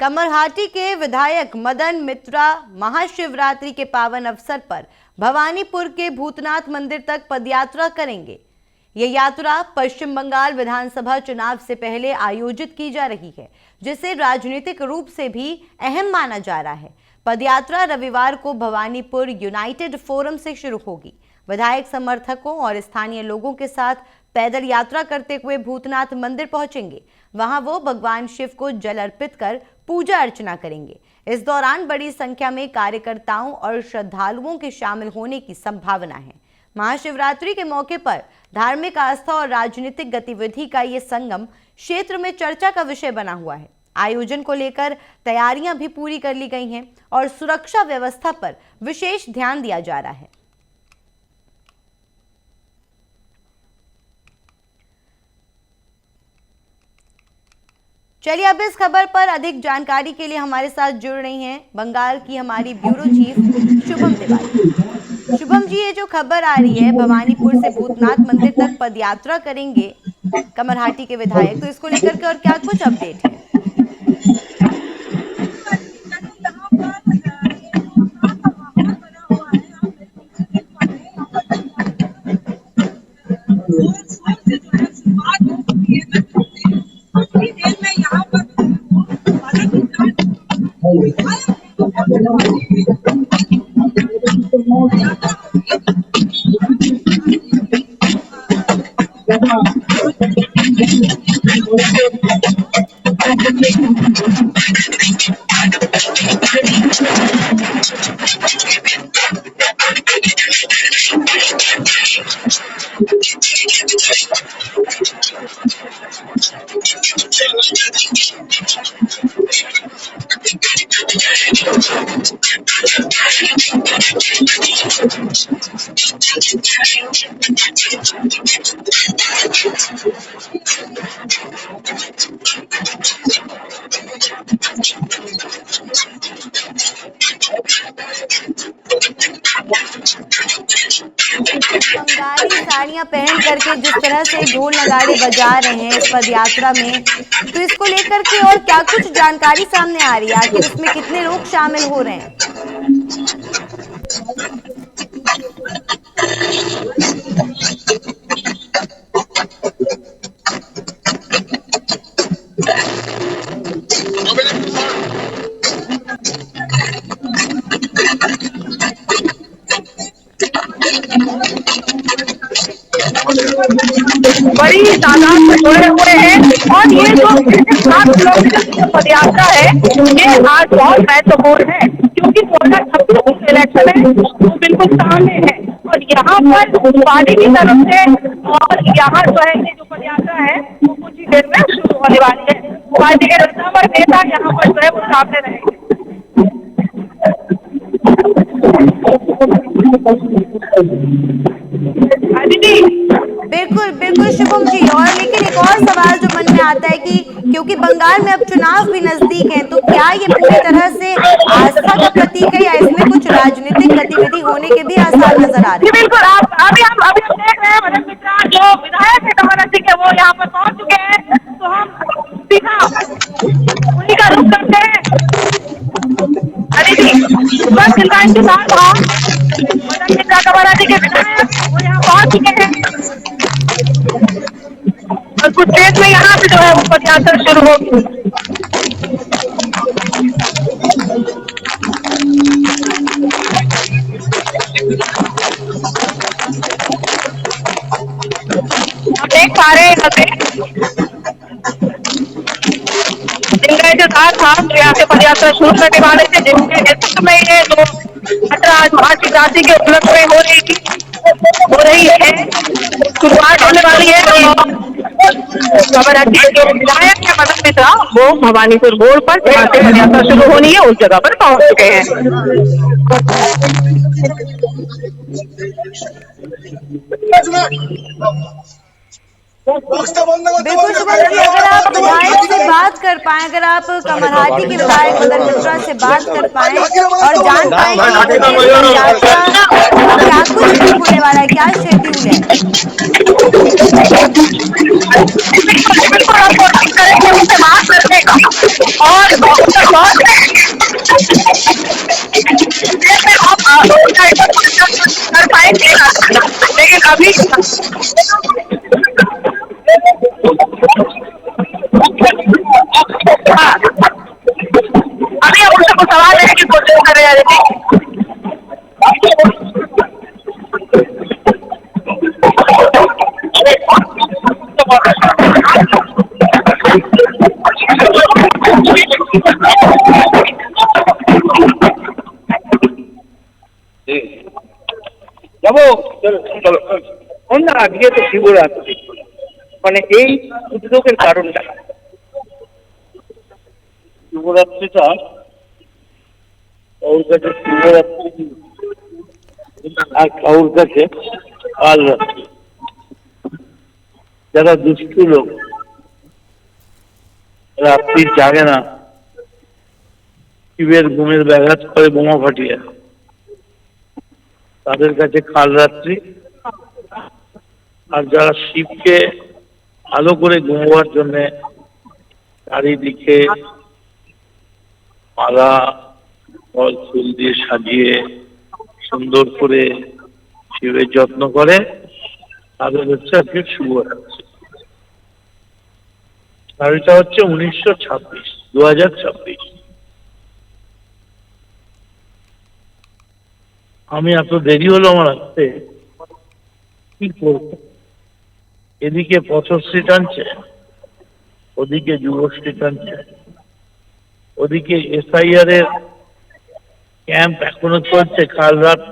कमरहाटी के विधायक मदन मित्रा महाशिवरात्रि के पावन अवसर पर भवानीपुर के भूतनाथ मंदिर तक पदयात्रा करेंगे। ये यात्रा पश्चिम बंगाल विधानसभा चुनाव से पहले आयोजित की जा रही है, जिसे राजनीतिक रूप से भी अहम माना जा रहा है। पदयात्रा रविवार को भवानीपुर यूनाइटेड फोरम से शुरू होगी। विधायक समर्थकों और स्थानीय लोगों के साथ पैदल यात्रा करते हुए भूतनाथ मंदिर पहुंचेंगे। वहां वो भगवान शिव को जल अर्पित कर पूजा अर्चना करेंगे। इस दौरान बड़ी संख्या में कार्यकर्ताओं और श्रद्धालुओं के शामिल होने की संभावना है। महाशिवरात्रि के मौके पर धार्मिक आस्था और राजनीतिक गतिविधि का ये संगम क्षेत्र में चर्चा का विषय बना हुआ है। आयोजन को लेकर तैयारियां भी पूरी कर ली गई हैं और सुरक्षा व्यवस्था पर विशेष ध्यान दिया जा रहा है। चलिए अब इस खबर पर अधिक जानकारी के लिए हमारे साथ जुड़ रही हैं बंगाल की हमारी ब्यूरो चीफ शुभम तिवारी। शुभम जी, ये जो खबर आ रही है भवानीपुर से भूतनाथ मंदिर तक पदयात्रा करेंगे कमरहाटी के विधायक, तो इसको लेकर के और क्या कुछ अपडेट है? बंगाली साड़ियां पहन करके जिस तरह से ढोल नगाड़े बजा रहे हैं इस पदयात्रा में, तो इसको लेकर के और क्या कुछ जानकारी सामने आ रही है? आखिर इसमें कितने लोग शामिल हो रहे हैं? बड़ी तादाद में जुड़े हुए हैं और ये जो 7 किलोमीटर की पदयात्रा है ये आज बहुत महत्वपूर्ण है, क्योंकि 2026 इलेक्शन है वो बिल्कुल सामने है और यहाँ पर पार्टी की तरफ से और यहाँ जो है ये जो पदयात्रा है वो कुछ ही देर में शुरू होने वाली है। पार्टी के रत्नावर नेता यहाँ पर जो है वो सामने रहेंगे। बिल्कुल बिल्कुल शुभम जी, और लेकिन एक और सवाल जो मन में आता है कि क्योंकि बंगाल में अब चुनाव भी नजदीक है, तो क्या ये पूरी तरह से आस्था का प्रतीक है या इसमें कुछ राजनीतिक गतिविधि होने के भी आसार नजर आ रहे हैं? बिल्कुल, अभी हम देख रहे हैं मदन मित्रा जो विधायक है कमरहाटी के वो यहाँ पर पहुंच चुके हैं, तो हम सीधा उन्हीं का रुख करते हैं। अरे जी बस इनका इंतजार था, मदन मित्रा कमरहाटी के विधायक वो यहाँ पहुंच चुके हैं और कुछ देर में यहाँ पे जो है वो पदयात्रा शुरू होगी। हम देख पा रहे हैं जिनका इंतजार था जो यहाँ से पदयात्रा शुरू करने वाले थे, जिनके नेतृत्व में ये जो यात्रा आज महाशिवरात्रि के उपलक्ष्य में हो रही है, शुरुआत होने वाली है। कमरहाटी के जो विधायक है मदन मित्रा वो भवानीपुर मोड़ पर जहाँ से पदयात्रा शुरू होनी है उस जगह पर पहुंच चुके हैं। बिल्कुल शुभम जी, अगर आप विधायक से बात कर पाए, अगर आप कमरहाटी के विधायक मदन मित्रा से बात कर पाए और जान पाए कि ये यात्रा क्या कुछ होने वाला है, क्या शेड्यूल है। बिल्कुल हम कोशिश करेंगे उनसे बात करने का और उसके बाद हम कर पाएंगे, लेकिन अभी हाँ, अभी हम उनसे कुछ सवाल लेने की कोशिश कर रहे हैं। যাবো, চলো চলো না, আজকে তো শিবরাত্রি, মানে এই উদ্যোগের কারণটা, শিবরাত্রিটা ওর কাছে শিবরাত্রি আর কাউর কাছে কাল রাত্রি। যারা দুষ্টু লোক রাত্রি জাগে না, শিবের ঘুমের ব্যাঘাত করে বোমা ফাটিয়ে, তাদের কাছে কাল রাত্রি। আর যারা শিবকে ভালো করে ঘুমোবার জন্য চারিদিকে মালা ফল ফুল দিয়ে সাজিয়ে সুন্দর করে শিবের যত্ন করে, তাদের হচ্ছে আজকে শুভরাত্রি। আর এটা হচ্ছে 2026। আমি এত দেরি হলো আমার আসতে, কি করব? এদিকে পথশ্রী টানছে, ওদিকে যুবশ্রী টানছে, ওদিকে SIR এর ক্যাম্প এখনো চলছে। কাল রাত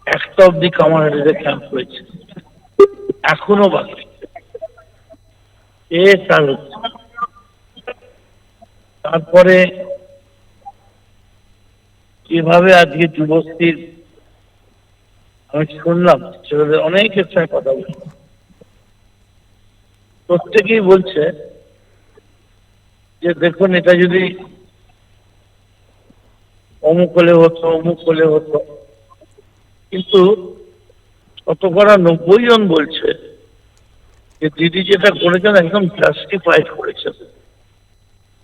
1টা অব্দি কামারহাটিতে ক্যাম্প হয়েছে, এখনো বাকি। তারপরে এভাবে আজকে যুবশ্রীর আমি শুনলাম, ছেলেদের অনেকের সঙ্গে কথা বলছি, প্রত্যেকেই বলছে যে দেখুন, এটা যদি অমুক হলে হতো, অমুক হলে হতো, কিন্তু শতকরা 90 জন বলছে যে দিদি যেটা করেছেন একদম জাস্টিফাইড করেছেন।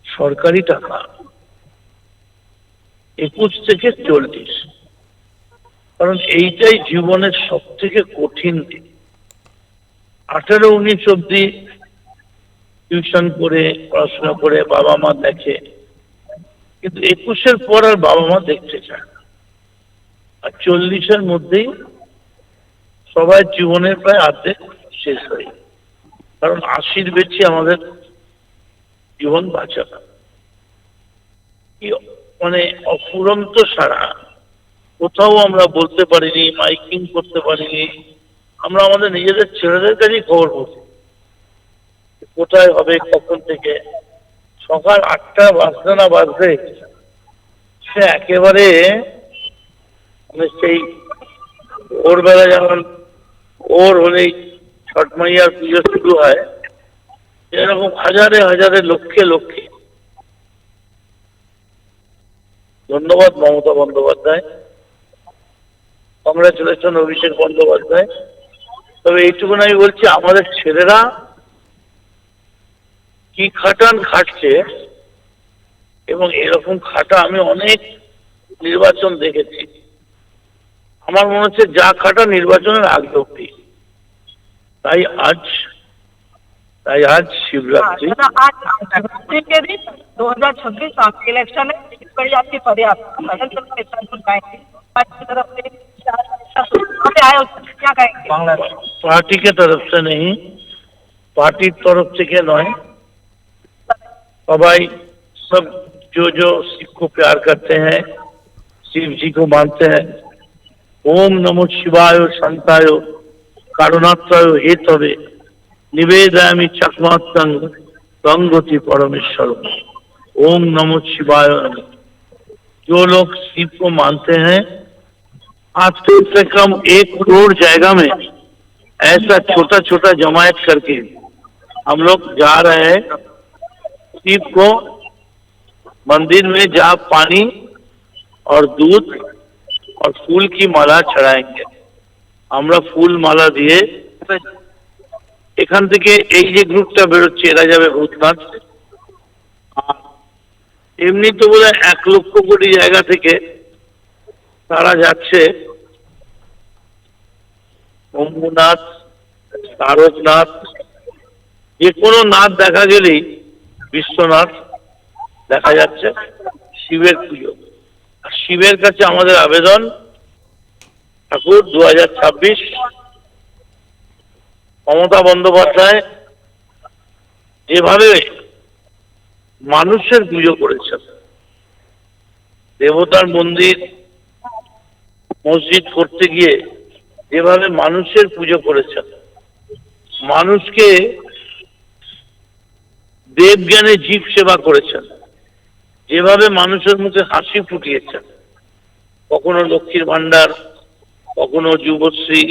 সরকারি টাকা 21 থেকে 40, কারণ এইটাই জীবনের সব থেকে কঠিন দিন। 18-19 অব্দি টিউশন করে পড়াশোনা করে বাবা মা দেখে, কিন্তু 21-এর পর আর বাবা মা দেখতে চায় না। আর 40-এর মধ্যেই সবাই জীবনের প্রায় অর্ধেক শেষ হয়, কারণ 80-র বেশি আমাদের জীবন বাঁচা না। মানে অফুরন্ত সারা, কোথাও আমরা বলতে পারিনি, মাইকিং করতে পারিনি। আমরা আমাদের নিজেদের ছেলেদের কাছেই খবর বলছি কোথায় হবে, কখন থেকে। সকাল 8টা বাজতে না বাজতে সে একেবারে মানে সেই ভোরবেলা যেমন ওর হলেই ছট মাইয়ার পুজো শুরু হয়, এরকম হাজারে হাজারে লক্ষে লক্ষে। ধন্যবাদ মমতা বন্দ্যোপাধ্যায়, কংগ্রাচুলেশন অভিষেক বন্দ্যোপাধ্যায়। তবে এইটুকুন আমি বলছি, আমাদের ছেলেরা কি খাটান খাটছে, এবং এরকম খাটা আমি অনেক নির্বাচন দেখেছি। আমার মনে হচ্ছে যা খাটা নির্বাচনের আগে অব্দি। তাই आज शिवरात्रि। आज के दिन 2026 आपके इलेक्शन है, इस पर आपकी पदयात्रा की तरफ से आए, क्या कहेंगे? पार्टी के तरफ से नहीं, पार्टी तरफ से के नয়, सबाई सब जो शिव को प्यार करते हैं, शिव जी को मानते हैं, ओम नमो शिवाय शांताय कारुणात्रय हेतवे निवेदयामि चक्मात्तं गंगोति परमेश्वर। ओम नमो शिवाय। जो लोग शिव को मानते हैं, आज कम से कम 1 करोड़ जगह में ऐसा छोटा छोटा जमायत करके हम लोग जा रहे हैं, शिव को मंदिर में जा पानी और दूध और फूल की माला चढ़ाएंगे। আমরা ফুল মালা দিয়ে এখান থেকে এই যে গ্রুপটা বেরোচ্ছে এরা যাবে ভূতনাথ। আর এমনি তো বোধহয় 1,00,000 কোটি জায়গা থেকে তারা যাচ্ছে অম্বুনাথ, তারকনাথ, যে কোনো নাথ দেখা গেলেই বিশ্বনাথ দেখা যাচ্ছে শিবের পুজো। আর শিবের কাছে আমাদের আবেদন, ঠাকুর 2026 মমতা বন্দ্যোপাধ্যায় যেভাবে মানুষের পুজো করেছেন, দেবতার মন্দির মসজিদ করতে গিয়ে যেভাবে মানুষের পুজো করেছেন, মানুষকে দেবজ্ঞানে জীব সেবা করেছেন, যেভাবে মানুষের মুখে হাসি ফুটিয়েছেন, কখনো লক্ষ্মীর ভান্ডার, কখনো যুবশ্রী,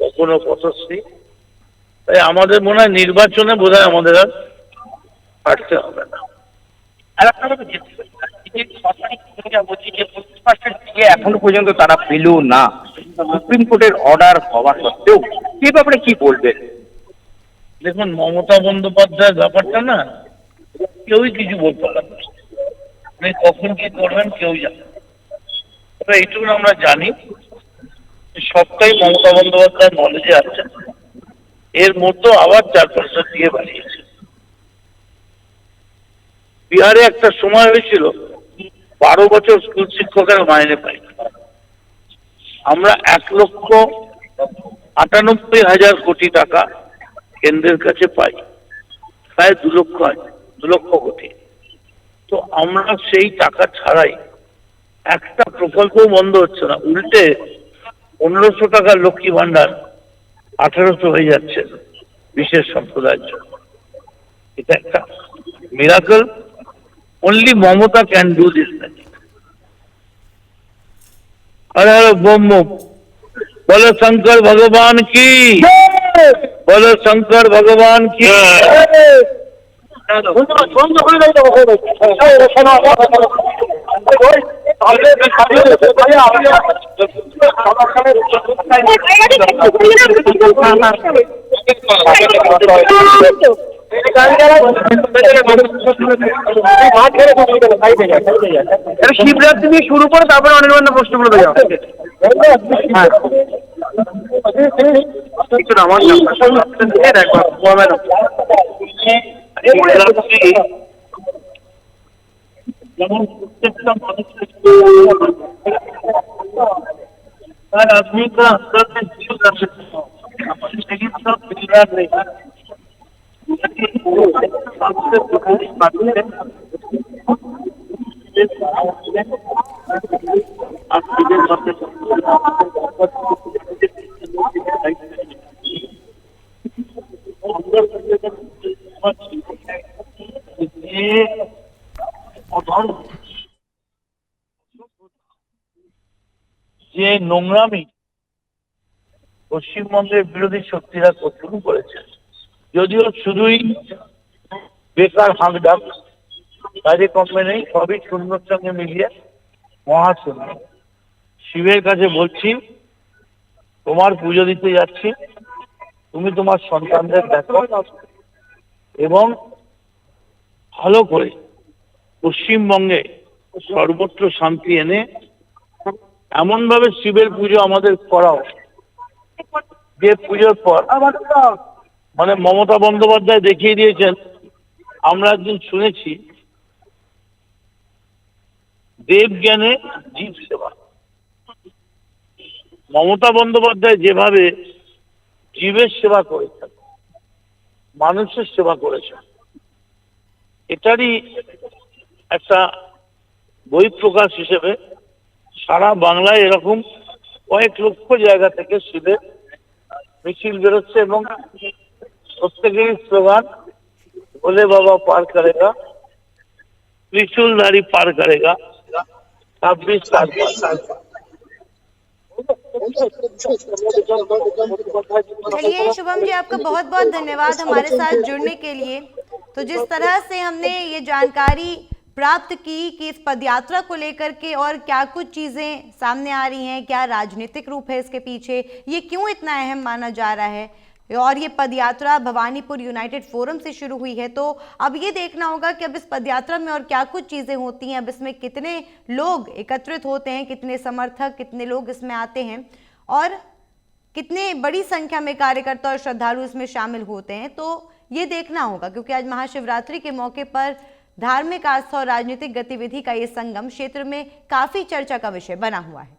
কখনো পথশ্রী। তাই আমাদের মনে হয় নির্বাচনে বোধহয় আমাদের আর হাঁটতে হবে না। আর আপনারা তো যেতে পারেন না। এই যে সরকারি ভূমিকা বলছি যে 25% থেকে এখনো পর্যন্ত তারা পেল না, সুপ্রিম কোর্টের অর্ডার হওয়া সত্ত্বেও এই ব্যাপারে কি বলবেন? দেখুন, মমতা বন্দ্যোপাধ্যায়ের ব্যাপারটা না কেউই কিছু বলতে পারে না। আপনি কখন কি করবেন কেউ জানে না। তবে এইটুকু আমরা জানি সবটাই মমতা বন্দ্যোপাধ্যায়ের নলেজে আছে। এর মধ্যেও আবার 4% দিয়ে বাড়িয়েছে। বিহারে একটা সময় হয়েছিল 12 বছর স্কুল শিক্ষকের মাইনে পাই। আমরা 1,98,000 কোটি টাকা কেন্দ্রের কাছে পাই, প্রায় 2 লক্ষ কোটি। তো আমরা সেই টাকা ছাড়াই একটা প্রকল্প বন্ধ হচ্ছে না, উল্টে 1500 টাকার লক্ষ্মী ভান্ডার 1800 হয়ে যাচ্ছে বিশেষ সম্প্রদায়ের জন্য। এটা একটা miracle. only Mamata can do this magic. हर हर बम बम, बोलो शंकर भगवान की, बोलो शंकर भगवान की। শিবরাত্রি দিয়ে শুরু করে তারপরে অনির্বাণ প্রশ্নগুলো দেওয়া যেমন প্রত্যেকটা মানুষের हर आदमी का अंदर में जीव कर सकते हो, लेकिन सब तैयार नहीं। सबसे बड़ी बात है आप सीधे सबसे যে নোংরামি পশ্চিমবঙ্গের বিরোধী শক্তিরা শুরু করেছে, যদিও শুধুই বেকার হাঁকডাক, বাইরে কমে নেই, সবই শূন্যর সঙ্গে মিলিয়ে মহাশূন্য। শিবের কাছে বলছি, তোমার পুজো দিতে যাচ্ছি, তুমি তোমার সন্তানদের দেখো এবং ভালো করে পশ্চিমবঙ্গে সর্বত্র শান্তি এনে এমন ভাবে শিবের পুজো আমাদের করাও, যে পুজোর পর মানে মমতা বন্দ্যোপাধ্যায় দেখিয়ে দিয়েছেন। আমরা একদিন শুনেছি দেবজ্ঞানে জীব সেবা। মমতা বন্দ্যোপাধ্যায় যেভাবে জীবের সেবা করেছেন, মানুষের সেবা করেছেন, এটারই একটা বহিঃপ্রকাশ হিসেবে সারা বাংলায় এরকম কয়েক লক্ষ জায়গা থেকে শিবের মিছিল বেরোচ্ছে এবং প্রত্যেকেরই স্লোগান ভোলে বাবা পার করেগা, ত্রিশূলধারী পার করেগা, 26 साल। चलिए शुभम जी, आपका बहुत बहुत धन्यवाद हमारे साथ जुड़ने के लिए। तो जिस तरह से हमने ये जानकारी प्राप्त की कि इस पदयात्रा को लेकर के और क्या कुछ चीजें सामने आ रही हैं, क्या राजनीतिक रूप है इसके पीछे, ये क्यों इतना अहम माना जा रहा है, और ये पदयात्रा भवानीपुर यूनाइटेड फोरम से शुरू हुई है, तो अब ये देखना होगा कि अब इस पदयात्रा में और क्या कुछ चीजें होती हैं, अब इसमें कितने लोग एकत्रित होते हैं, कितने समर्थक, कितने लोग इसमें आते हैं और कितने बड़ी संख्या में कार्यकर्ता और श्रद्धालु इसमें शामिल होते हैं। तो ये देखना होगा, क्योंकि आज महाशिवरात्रि के मौके पर धार्मिक आस्था और राजनीतिक गतिविधि का ये संगम क्षेत्र में काफी चर्चा का विषय बना हुआ है।